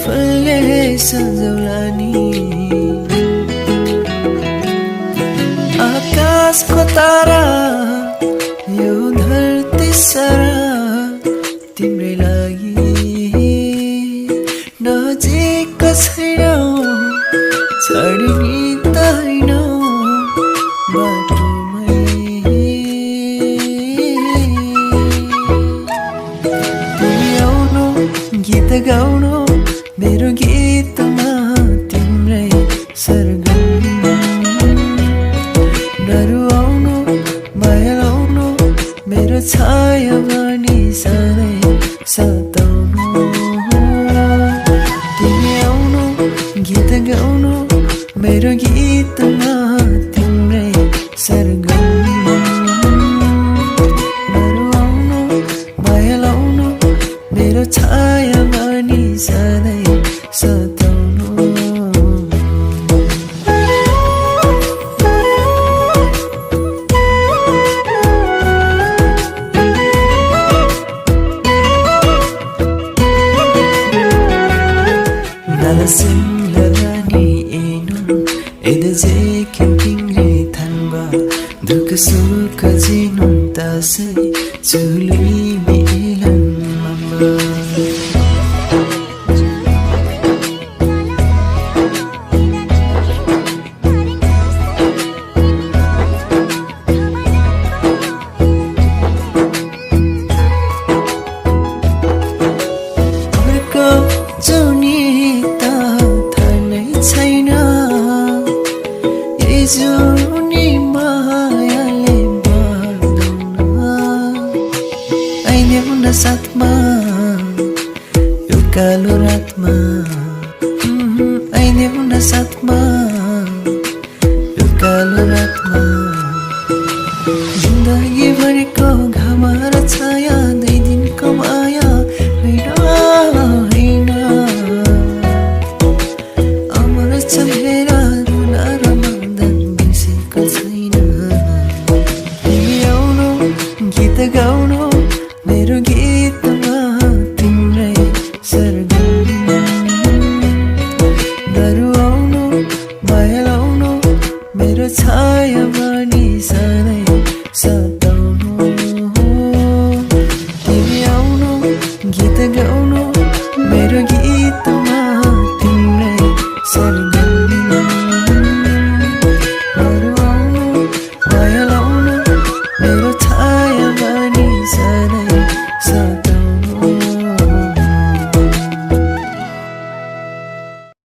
फुलले सजौला नि आकाशको तारा यो धरती सारा तिम्रै लागि नजिक छैनौ छाडिने त हैनौ बाटोमै तिमी आउनु गीत गाउनु मेरो गीतमा तिम्रै सरगम नरुवाउनु माया लाउनु मेरो छाया बनी सधैँ सताउनु तिमी आउनु गीत गाउनु मेरो गीतमा तिम्रै सरगम नरुवाउनु माया लाउनु मेरो छाया बनी सधैँ सताउनु Simlarani enun edeze kempingre thanba duka suka jinun tasai chuli milan mamba जुनी मायाले आइने हुन साथमा यो कालो रातमा आइने हुन साथमा यो कालो रातमा जिन्दगी भरिको घाम र छाया 2 दिनको माया होइन अमर चम्हेरा गीत गाउनु मेरो गीतमा तिम्रै सरगम नरुवाउनु माया लाउनु मेरो छाया बनी सधैँ सताउनु तिमी आउनु गीत गाउनु